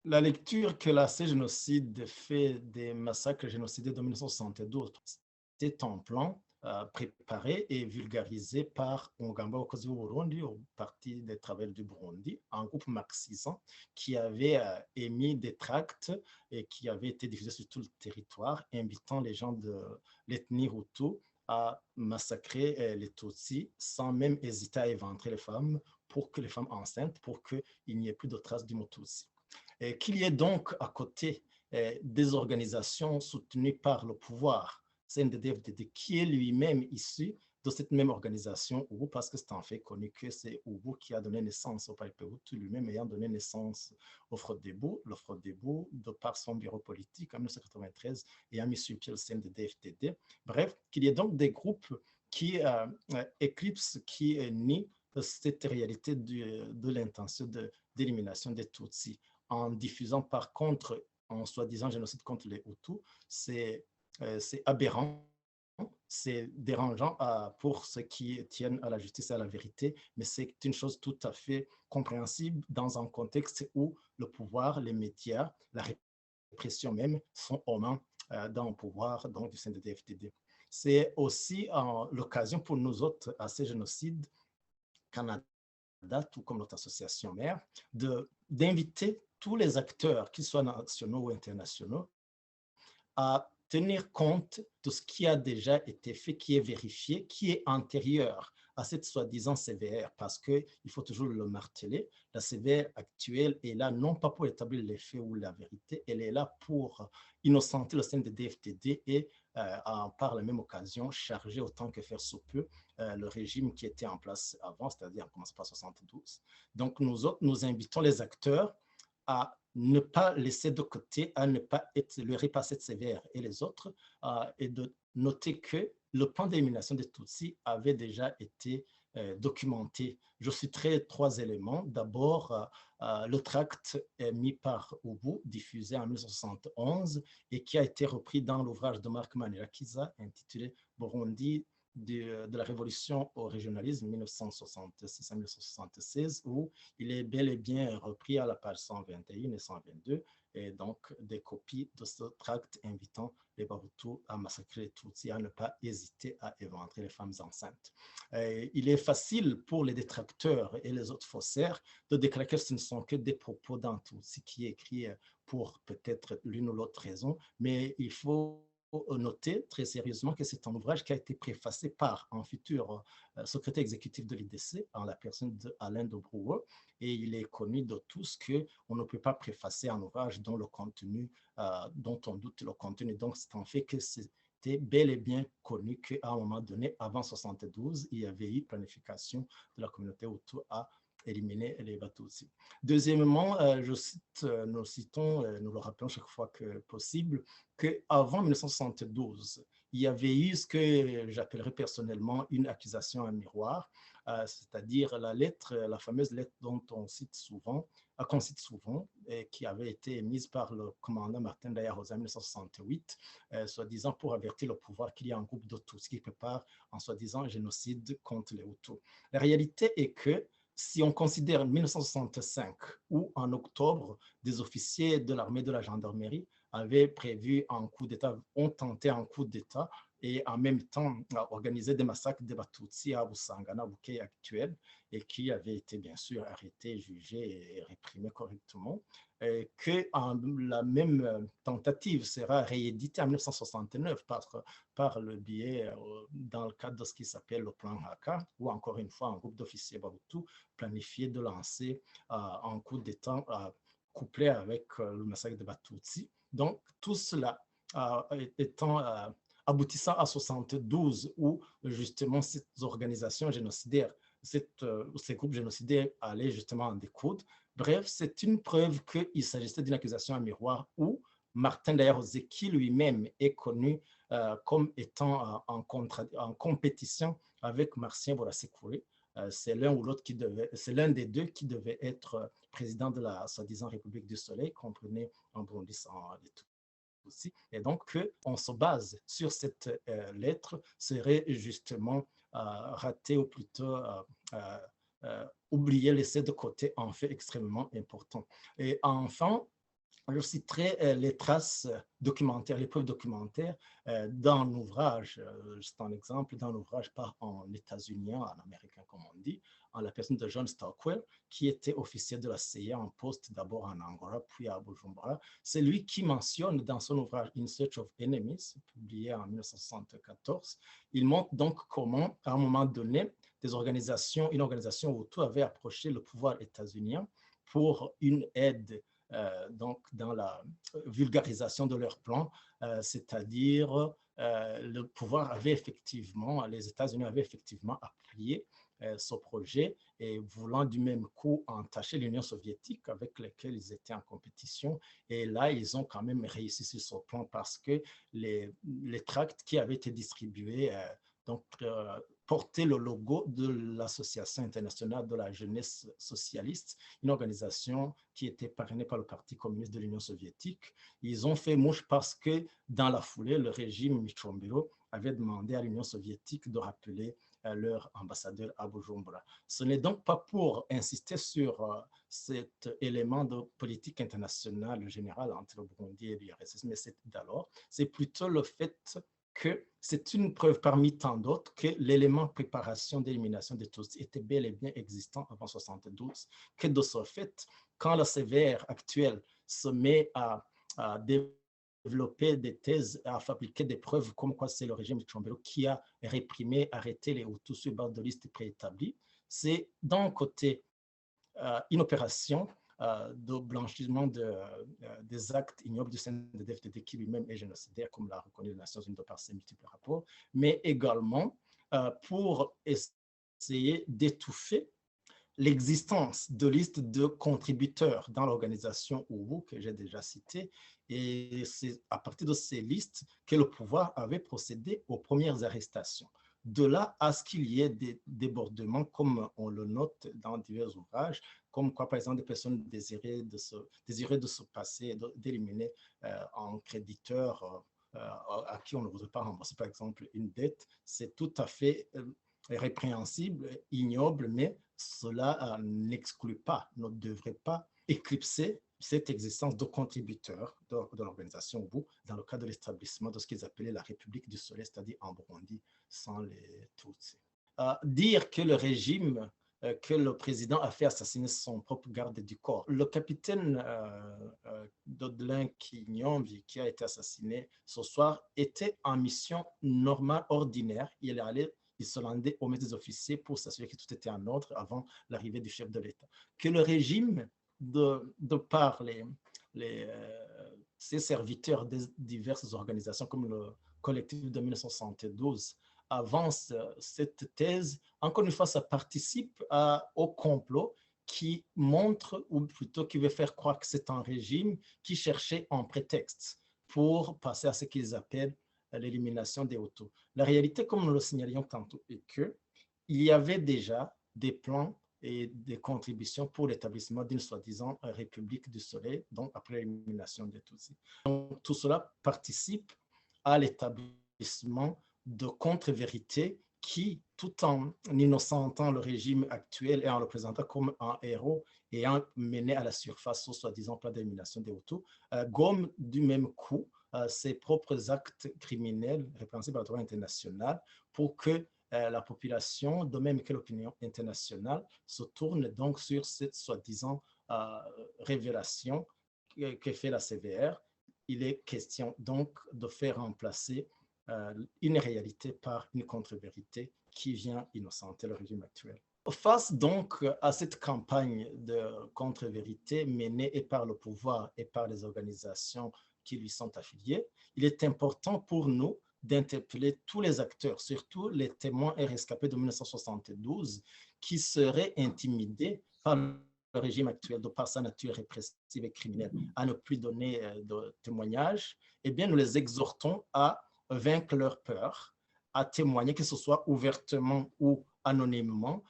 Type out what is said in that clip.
La lecture que la génocide fait des massacres génocidaires de 1972, c'est un plan préparé et vulgarisé par Ngamba Okozi Burundi, au Parti des travailleurs du Burundi, un groupe marxisant qui avait émis des tracts et qui avait été diffusés sur tout le territoire, invitant les gens de l'ethnie Hutu à massacrer les Tutsis sans même hésiter à éventrer les femmes pour que les femmes enceintes, pour qu'il n'y ait plus de traces du mot Tutsi. Qu'il y ait donc à côté des organisations soutenues par le pouvoir, CNDD-FDD, qui est lui-même issu de cette même organisation, Ubu, parce que c'est en fait connu que c'est Ubu qui a donné naissance au Parti Hutu, lui-même ayant donné naissance au Frodebo, le Frodebo, de par son bureau politique en 1993, ayant mis sur pied le CNDD-FDD. Bref, qu'il y ait donc des groupes qui éclipsent, qui nient cette réalité de l'intention d'élimination des Tutsis en diffusant par contre, en soi-disant génocide contre les Hutus, c'est aberrant, c'est dérangeant pour ceux qui tiennent à la justice et à la vérité, mais c'est une chose tout à fait compréhensible dans un contexte où le pouvoir, les médias, la répression même sont aux mains dans le pouvoir donc, du CNDD-FDD. C'est aussi l'occasion pour nous autres à ces génocides Canada, tout comme notre association mère, d'inviter tous les acteurs, qu'ils soient nationaux ou internationaux, à tenir compte de ce qui a déjà été fait, qui est vérifié, qui est antérieur à cette soi-disant CVR, parce qu'il faut toujours le marteler. La CVR actuelle est là non pas pour établir les faits ou la vérité, elle est là pour innocenter le sein de DFTD et par la même occasion charger autant que faire se peut le régime qui était en place avant, c'est-à-dire en commençant par 72. Donc nous autres, nous invitons les acteurs à ne pas laisser de côté, à ne pas être le repasser de sévère et les autres, et de noter que le plan d'élimination des Tutsis avait déjà été documenté. Je citerai trois éléments. D'abord, le tract mis par Ubu, diffusé en 1971 et qui a été repris dans l'ouvrage de Marc Manirakiza intitulé Burundi de la révolution au régionalisme 1966 à 1976, où il est bel et bien repris à la page 121 et 122, et donc des copies de ce tract invitant les Bahutus à massacrer les Tutsis, à ne pas hésiter à éventrer les femmes enceintes. Il est facile pour les détracteurs et les autres faussaires de déclarer que ce ne sont que des propos d'un Tutsi qui est écrit pour peut-être l'une ou l'autre raison, mais il faut noter très sérieusement que c'est un ouvrage qui a été préfacé par un futur secrétaire exécutif de l'IDC, en la personne d'Alain de Brouwer, et il est connu de tous qu'on ne peut pas préfacer un ouvrage dont le contenu, dont on doute le contenu. Donc, c'est en fait que c'était bel et bien connu qu'à un moment donné, avant 72, il y avait eu planification de la communauté Hutu à éliminer les bateaux aussi. Deuxièmement, nous citons, nous le rappelons chaque fois que possible, qu'avant 1972, il y avait eu ce que j'appellerais personnellement une accusation à miroir, c'est-à-dire la fameuse lettre dont on cite souvent, qu'on cite souvent, et qui avait été émise par le commandant Martin Dayahosa en 1968, soi-disant pour avertir le pouvoir qu'il y a un groupe d'Hutus qui prépare un soi-disant génocide contre les Hutus. La réalité est que si on considère 1965, où en octobre, des officiers de l'armée de la gendarmerie avaient prévu un coup d'État, ont tenté un coup d'État et en même temps organisé des massacres de Batutsi à Busangana, Bukei actuel, et qui avaient été bien sûr arrêtés, jugés et réprimés correctement, que la même tentative sera rééditée en 1969 par le biais, dans le cadre de ce qui s'appelle le plan Haka, où encore une fois un groupe d'officiers Bahutu planifiait de lancer un coup d'État couplé avec le massacre de Batutsi. Donc tout cela étant aboutissant à 72, où justement ces organisations génocidaires, ces groupes génocidaires allaient justement en découdre. Bref, c'est une preuve qu'il s'agissait d'une accusation à miroir où Martin Dayahoze, qui lui-même est connu comme étant en compétition avec Martien Borasekouré, c'est l'un ou l'autre c'est l'un des deux qui devait être président de la soi-disant République du Soleil, comprenez en Burundi sans aussi. Et donc, qu'on se base sur cette lettre serait justement raté ou plutôt oublier, laisser de côté un fait extrêmement important. Et enfin, Je citerai les traces documentaires, les preuves documentaires d'un ouvrage, juste un exemple, d'un ouvrage pas en états-unien, en américain comme on dit, en la personne de John Stockwell, qui était officier de la CIA en poste d'abord en Angola, puis à Bujumbura. C'est lui qui mentionne dans son ouvrage In Search of Enemies, publié en 1974, il montre donc comment, à un moment donné, une organisation Hutu avait approché le pouvoir états-unien pour une aide donc dans la vulgarisation de leur plan, c'est-à-dire le pouvoir avait effectivement, les États-Unis avaient effectivement appuyé ce projet et voulant du même coup entacher l'Union soviétique avec laquelle ils étaient en compétition. Et là, ils ont quand même réussi sur ce plan parce que les tracts qui avaient été distribués donc, portaient le logo de l'Association internationale de la jeunesse socialiste, une organisation qui était parrainée par le Parti communiste de l'Union soviétique. Ils ont fait mouche parce que dans la foulée, le régime Michombero avait demandé à l'Union soviétique de rappeler leur ambassadeur à Bujumbura. Ce n'est donc pas pour insister sur cet élément de politique internationale générale entre le Burundi et l'URSS, mais c'est d'alors, c'est plutôt le fait que c'est une preuve parmi tant d'autres que l'élément préparation d'élimination des Tutsis était bel et bien existant avant 1972, que de ce fait, quand la CVR actuelle se met à développer des thèses, à fabriquer des preuves comme quoi c'est le régime de Tchombero qui a réprimé, arrêté les Hutus sur base de listes préétablies, c'est d'un côté une opération de blanchiment des actes ignobles du CNDD-FDD qui lui-même est génocidaire, comme l'a reconnu les Nations Unies de par ses multiples rapports, mais également pour essayer d'étouffer l'existence de listes de contributeurs dans l'organisation OUVU que j'ai déjà citée, et c'est à partir de ces listes que le pouvoir avait procédé aux premières arrestations. De là à ce qu'il y ait des débordements, comme on le note dans divers ouvrages, comme quoi, par exemple, des personnes désiraient de se passer, d'éliminer un créditeur à qui on ne voudrait pas rembourser, par exemple, une dette, c'est tout à fait répréhensible, ignoble, mais cela n'exclut pas, ne devrait pas éclipser cette existence de contributeurs de l'organisation OUVU dans le cadre de l'établissement de ce qu'ils appelaient la République du Soleil, c'est-à-dire en Burundi, sans les Tutsis. Dire que le régime, que le président a fait assassiner son propre garde du corps. Le capitaine Dodelin Kinyombi, qui a été assassiné ce soir, était en mission normale, ordinaire. Il se rendait au mess des officiers pour s'assurer que tout était en ordre avant l'arrivée du chef de l'État. Que le régime, de par ses serviteurs des diverses organisations comme le collectif de 1972, avance cette thèse, encore une fois, ça participe au complot qui montre, ou plutôt qui veut faire croire que c'est un régime qui cherchait un prétexte pour passer à ce qu'ils appellent l'élimination des Hutus. La réalité, comme nous le signalions tantôt, est qu'il y avait déjà des plans et des contributions pour l'établissement d'une soi-disant République du Soleil, donc après l'élimination des Tutsis. Donc, tout cela participe à l'établissement de contre-vérités qui, tout en innocentant le régime actuel et en le présentant comme un héros ayant mené à la surface au soi-disant plan d'élimination des Hutus, gomme du même coup ses propres actes criminels répréhensibles par le droit international pour que la population, de même que l'opinion internationale, se tourne donc sur cette soi-disant révélation que fait la CVR. Il est question donc de faire remplacer une réalité par une contre-vérité qui vient innocenter le régime actuel. Face donc à cette campagne de contre-vérité menée et par le pouvoir et par les organisations qui lui sont affiliées, il est important pour nous d'interpeller tous les acteurs, surtout les témoins et rescapés de 1972, qui seraient intimidés par le régime actuel de par sa nature répressive et criminelle, à ne plus donner de témoignages. Eh bien, nous les exhortons à vaincre leur peur, à témoigner, que ce soit ouvertement ou anonymement,